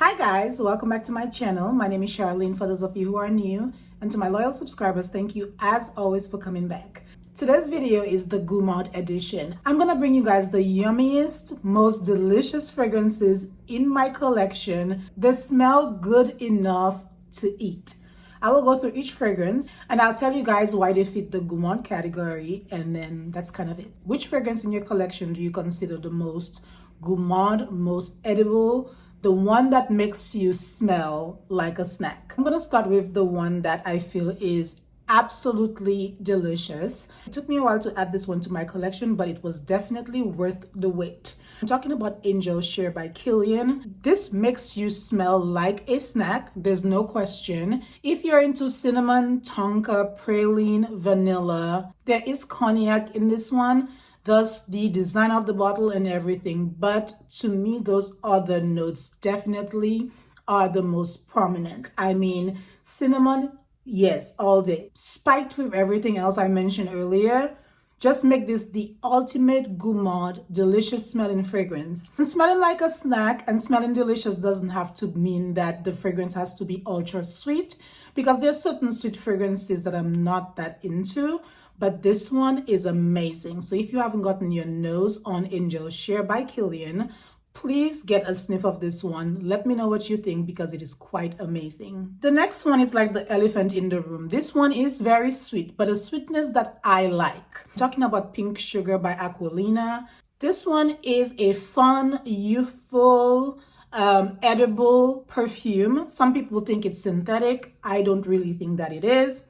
Hi guys, welcome back to my channel. My name is Charlene for those of you who are new, and to my loyal subscribers, thank you as always for coming back. Today's video is the Gourmand edition. I'm gonna bring you guys the yummiest, most delicious fragrances in my collection. They smell good enough to eat. I will go through each fragrance and I'll tell you guys why they fit the Gourmand category, and then that's kind of it. Which fragrance in your collection do you consider the most gourmand, most edible, the one that makes you smell like a snack? I'm gonna start with the one that I feel is absolutely delicious. It took me a while to add this one to my collection, but it was definitely worth the wait. I'm talking about Angel Share by Kilian. This makes you smell like a snack, there's no question. If you're into cinnamon, tonka, praline, vanilla, there is cognac in this one, thus the design of the bottle and everything. But to me, those other notes definitely are the most prominent. I mean, cinnamon, yes, all day. Spiked with everything else I mentioned earlier, just make this the ultimate gourmand, delicious smelling fragrance. And smelling like a snack and smelling delicious doesn't have to mean that the fragrance has to be ultra sweet, because there are certain sweet fragrances that I'm not that into, but this one is amazing. So if you haven't gotten your nose on Angel Share by Kilian, please get a sniff of this one. Let me know what you think, because it is quite amazing. The next one is like the elephant in the room. This one is very sweet, but a sweetness that I like. I'm talking about Pink Sugar by Aqualina. This one is a fun, youthful, edible perfume. Some people think it's synthetic. I don't really think that it is.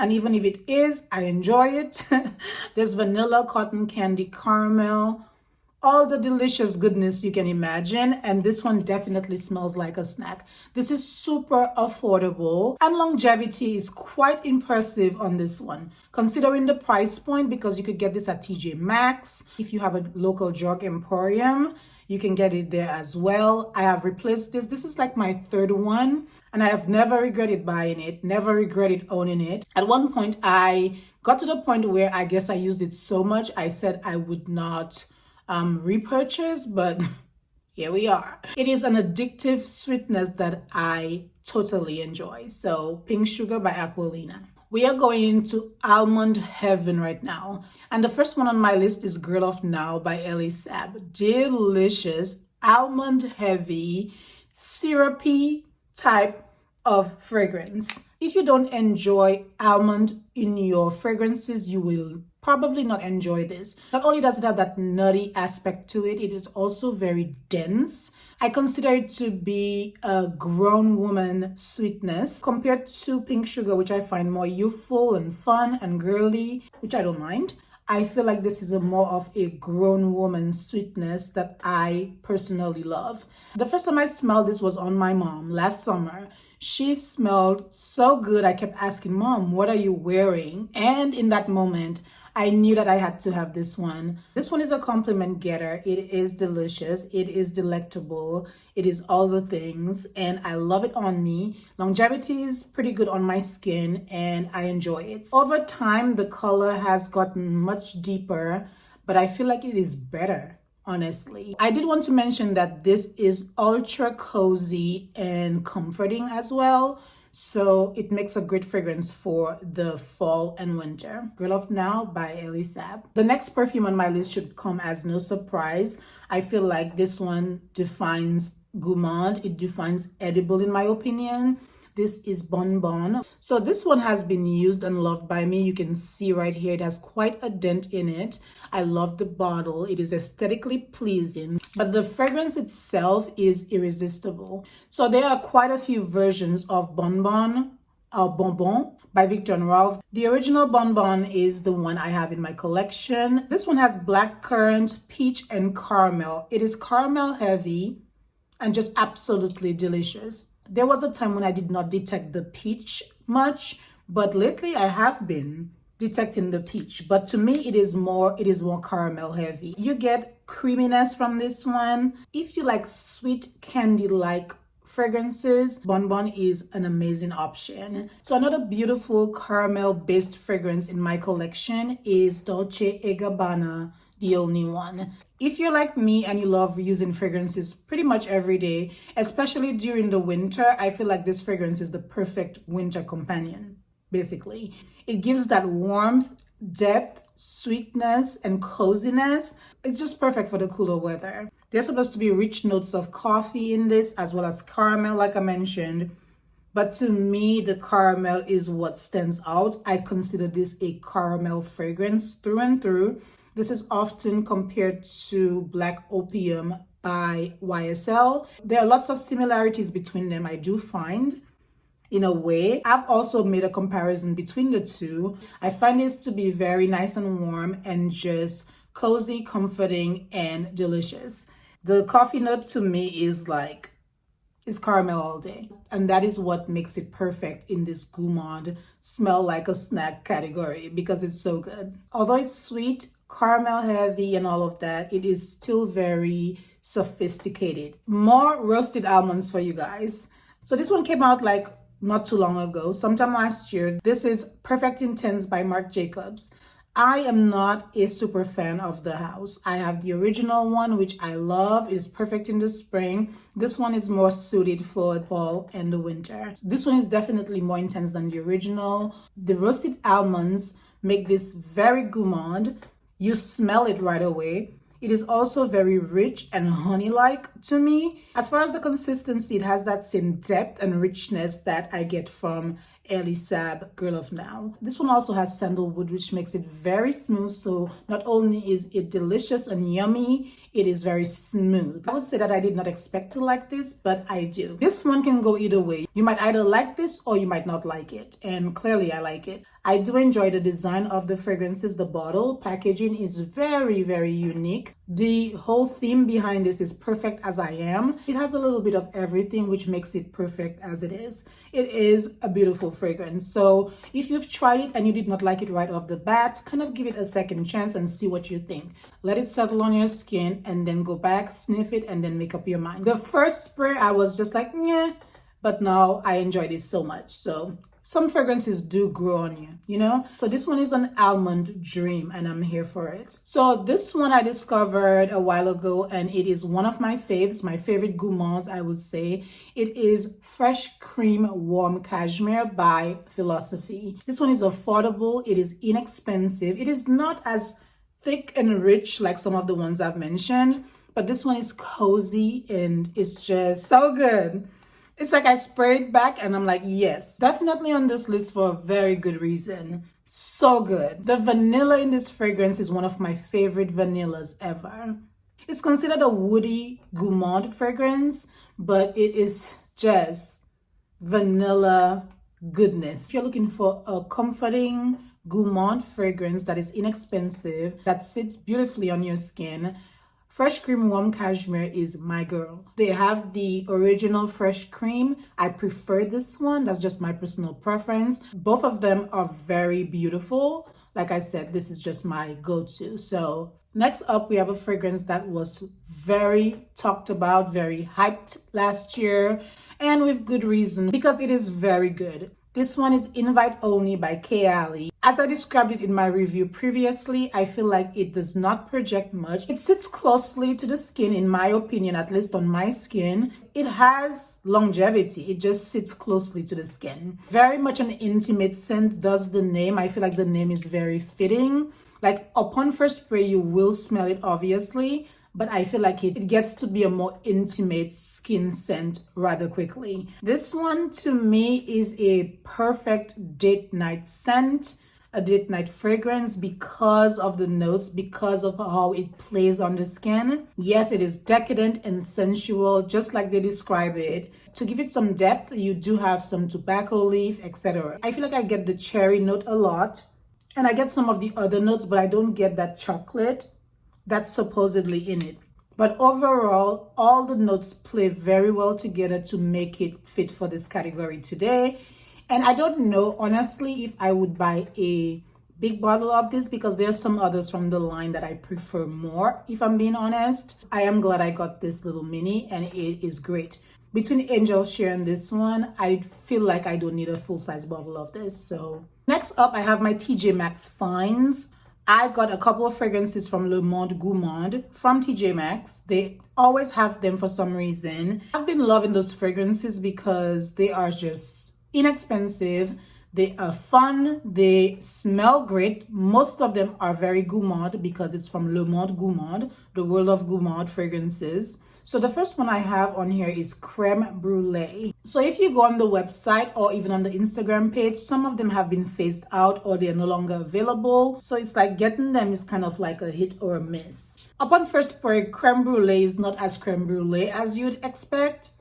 And even if it is, I enjoy it. There's vanilla, cotton candy, caramel, all the delicious goodness you can imagine, and this one definitely smells like a snack. This is super affordable, and longevity is quite impressive on this one, considering the price point, because you could get this at TJ Maxx. If you have a local drug emporium, you can get it there as well. I have replaced this. This is like my third one, and I have never regretted buying it, never regretted owning it. At one point, I got to the point where I guess I used it so much, I said I would not repurchase, but here we are. It is an addictive sweetness that I totally enjoy. So Pink Sugar by Aqualina. We are going into almond heaven right now, and the first one on my list is Girl of Now by Elie Saab. Delicious, almond heavy, syrupy type of fragrance. If you don't enjoy almond in your fragrances, you will probably not enjoy this. Not only does it have that nutty aspect to it, it is also very dense. I consider it to be a grown woman sweetness compared to Pink Sugar, which I find more youthful and fun and girly, which I don't mind. I feel like this is a more of a grown woman sweetness that I personally love. The first time I smelled this was on my mom last summer. She smelled so good. I kept asking, Mom, what are you wearing? And in that moment, I knew that I had to have this one. This one is a compliment getter. It is delicious. It is delectable. It is all the things, and I love it on me. Longevity is pretty good on my skin, and I enjoy it. Over time, the color has gotten much deeper, but I feel like it is better, honestly. I did want to mention that this is ultra cozy and comforting as well. So it makes a great fragrance for the fall and winter. Girl of Now by Elie Saab. The next perfume on my list should come as no surprise. I feel like this one defines gourmand. It defines edible in my opinion. This is Bon Bon. So this one has been used and loved by me. You can see right here, it has quite a dent in it. I love the bottle. It is aesthetically pleasing, but the fragrance itself is irresistible. So there are quite a few versions of Bon Bon by Viktor and Rolf. The original Bon Bon is the one I have in my collection. This one has blackcurrant, peach, and caramel. It is caramel heavy and just absolutely delicious. There was a time when I did not detect the peach much, but lately I have been detecting the peach. But to me, it is more caramel heavy. You get creaminess from this one. If you like sweet candy-like fragrances, Bon Bon is an amazing option. So another beautiful caramel-based fragrance in my collection is Dolce Gabbana the only one. If you're like me and you love using fragrances pretty much every day, especially during the winter, I feel like this fragrance is the perfect winter companion, basically. It gives that warmth, depth, sweetness, and coziness. It's just perfect for the cooler weather. There's supposed to be rich notes of coffee in this, as well as caramel, like I mentioned. But to me, the caramel is what stands out. I consider this a caramel fragrance through and through. This is often compared to Black Opium by YSL. There are lots of similarities between them, I do find, in a way. I've also made a comparison between the two. I find this to be very nice and warm and just cozy, comforting, and delicious. The coffee note to me is like, it's caramel all day. And that is what makes it perfect in this Gourmand smell like a snack category, because it's so good. Although it's sweet, caramel heavy and all of that, it is still very sophisticated. More roasted almonds for you guys. So this one came out like not too long ago, sometime last year. This is Perfect Intense by Marc Jacobs. I am not a super fan of the house. I have the original one, which I love. It's perfect in the spring. This one is more suited for fall and the winter. This one is definitely more intense than the original. The roasted almonds make this very gourmand. You smell it right away. It is also very rich and honey-like to me. As far as the consistency, it has that same depth and richness that I get from Elie Saab Girl of Now. This one also has sandalwood, which makes it very smooth. So not only is it delicious and yummy, it is very smooth. I would say that I did not expect to like this, but I do. This one can go either way. You might either like this or you might not like it. And clearly I like it. I do enjoy the design of the fragrances. The bottle packaging is very, very unique. The whole theme behind this is Perfect As I Am. It has a little bit of everything, which makes it perfect as it is. It is a beautiful fragrance. So if you've tried it and you did not like it right off the bat, kind of give it a second chance and see what you think. Let it settle on your skin and then go back, sniff it, and then make up your mind. The first spray, I was just like, yeah, but now I enjoyed it so much. So some fragrances do grow on you, you know? So this one is an almond dream and I'm here for it. So this one I discovered a while ago and it is one of my faves, my favorite gourmands, I would say. It is Fresh Cream Warm Cashmere by Philosophy. This one is affordable. It is inexpensive. It is not as thick and rich like some of the ones I've mentioned, but this one is cozy and it's just so good. It's like I sprayed back and I'm like, yes, definitely on this list for a very good reason. So good. The vanilla in this fragrance is one of my favorite vanillas ever. It's considered a woody gourmand fragrance, but it is just vanilla goodness. If you're looking for a comforting gourmand fragrance that is inexpensive, that sits beautifully on your skin, Fresh Cream Warm Cashmere is my girl. They have the original Fresh Cream. I prefer this one. That's just my personal preference. Both of them are very beautiful. Like I said, this is just my go-to. So next up, we have a fragrance that was very talked about, very hyped last year, and with good reason, because it is very good. This one is Invite Only by Kayali. As I described it in my review previously, I feel like it does not project much. It sits closely to the skin, in my opinion, at least on my skin. It has longevity. It just sits closely to the skin. Very much an intimate scent, does the name. I feel like the name is very fitting. Like upon first spray, you will smell it, obviously, but I feel like it gets to be a more intimate skin scent rather quickly. This one to me is a perfect date night scent, a date night fragrance, because of the notes, because of how it plays on the skin. Yes, it is decadent and sensual, just like they describe it. To give it some depth, you do have some tobacco leaf, etc. I feel like I get the cherry note a lot, and I get some of the other notes, but I don't get that chocolate that's supposedly in it. But overall, all the notes play very well together to make it fit for this category today. And I don't know, honestly, if I would buy a big bottle of this, because there's some others from the line that I prefer more, if I'm being honest. I am glad I got this little mini and it is great. Between Angel Share and this one, I feel like I don't need a full-size bottle of this. So next up, I have my TJ Maxx Finds. I got a couple of fragrances from Le Monde Gourmand from TJ Maxx. They always have them for some reason. I've been loving those fragrances because they are just inexpensive. They are fun. They smell great. Most of them are very gourmand because it's from Le Monde Gourmand, the world of gourmand fragrances. So the first one I have on here is Creme Brulee. So if you go on the website or even on the Instagram page, some of them have been phased out or they're no longer available. So it's like getting them is kind of like a hit or a miss. Upon first spray, Creme Brulee is not as creme brulee as you'd expect.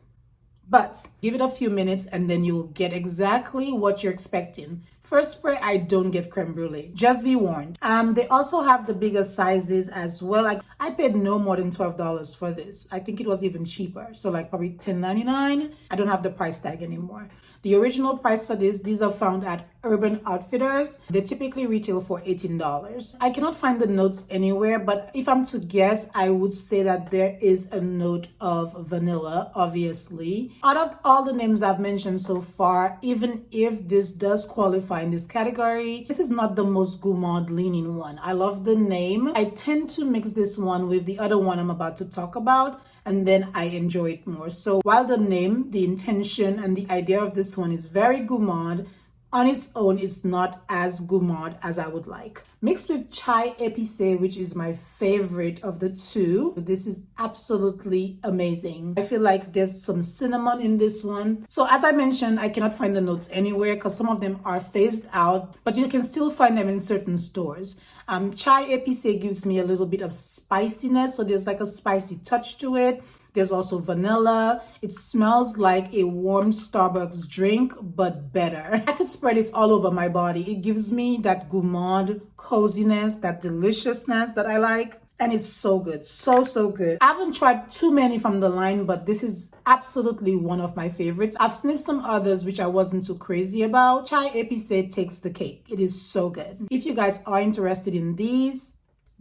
But give it a few minutes and then you'll get exactly what you're expecting. First spray, I don't get creme brulee. Just be warned. They also have the bigger sizes as well. I paid no more than $12 for this. I think it was even cheaper. So like probably $10.99. I don't have the price tag anymore. The original price for these are found at Urban Outfitters. They typically retail for $18. I cannot find the notes anywhere, but if I'm to guess, I would say that there is a note of vanilla, obviously. Out of all the names I've mentioned so far, even if this does qualify in this category, this is not the most gourmand leaning one. I love the name. I tend to mix this one with the other one I'm about to talk about, and then I enjoy it more. So while the name, the intention, and the idea of this one is very gourmand, on its own, it's not as gourmand as I would like. Mixed with chai épicé, which is my favorite of the two. This is absolutely amazing. I feel like there's some cinnamon in this one. So as I mentioned, I cannot find the notes anywhere because some of them are phased out, but you can still find them in certain stores. Chai épicé gives me a little bit of spiciness, so there's like a spicy touch to it. There's also vanilla. It smells like a warm Starbucks drink, but better. I could spread this all over my body. It gives me that gourmand coziness, that deliciousness that I like. And it's so good. So, so good. I haven't tried too many from the line, but this is absolutely one of my favorites. I've sniffed some others which I wasn't too crazy about. Chai épicé takes the cake. It is so good. If you guys are interested in these,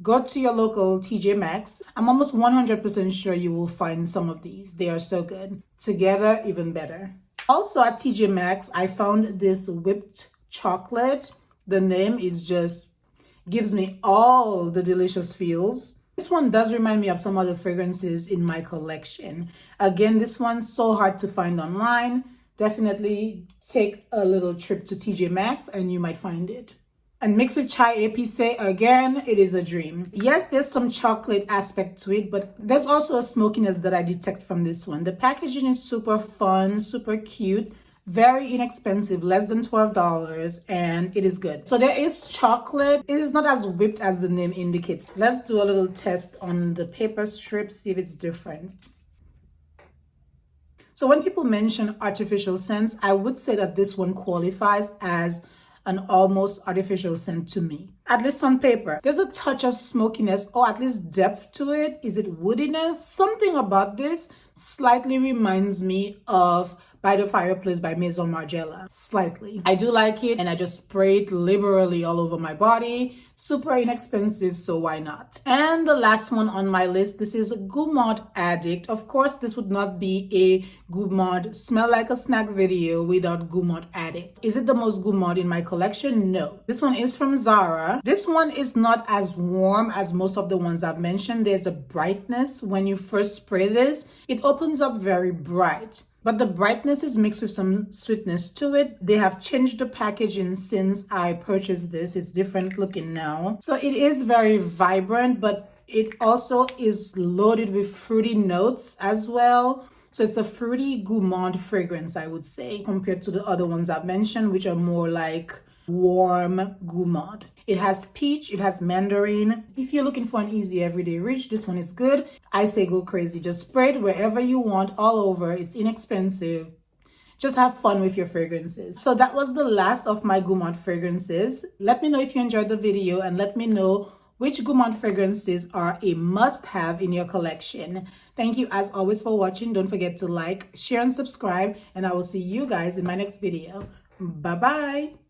go to your local TJ Maxx. I'm almost 100% sure you will find some of these. They are so good. Together, even better. Also at TJ Maxx, I found this whipped chocolate. The name is just gives me all the delicious feels. This one does remind me of some other fragrances in my collection. Again, this one's so hard to find online. Definitely take a little trip to TJ Maxx and you might find it. And mixed with chai épicé, again, it is a dream. Yes, there's some chocolate aspect to it, but there's also a smokiness that I detect from this one. The packaging is super fun, super cute, very inexpensive, less than $12, and it is good. So there is chocolate. It is not as whipped as the name indicates. Let's do a little test on the paper strip, see if it's different. So when people mention artificial scents, I would say that this one qualifies as an almost artificial scent to me, at least on paper. There's a touch of smokiness or at least depth to it. Is it woodiness? Something about this slightly reminds me of By the Fireplace by Maison Margiela. Slightly. I do like it and I just spray it liberally all over my body. Super inexpensive, so why not? And the last one on my list, this is Gourmand Addict. Of course, this would not be a Gourmand Smell Like a Snack video without Gourmand Addict. Is it the most gourmand in my collection? No. This one is from Zara. This one is not as warm as most of the ones I've mentioned. There's a brightness when you first spray this. It opens up very bright. But the brightness is mixed with some sweetness to it. They have changed the packaging since I purchased this. It's different looking now. So it is very vibrant, but it also is loaded with fruity notes as well. So it's a fruity gourmand fragrance, I would say, compared to the other ones I've mentioned, which are more like warm gourmand. It has peach, it has mandarin. If you're looking for an easy everyday reach, this one is good. I say go crazy. Just spray it wherever you want, all over. It's inexpensive. Just have fun with your fragrances. So that was the last of my gourmand fragrances. Let me know if you enjoyed the video and let me know which gourmand fragrances are a must-have in your collection. Thank you as always for watching. Don't forget to like, share, and subscribe, and I will see you guys in my next video. Bye-bye.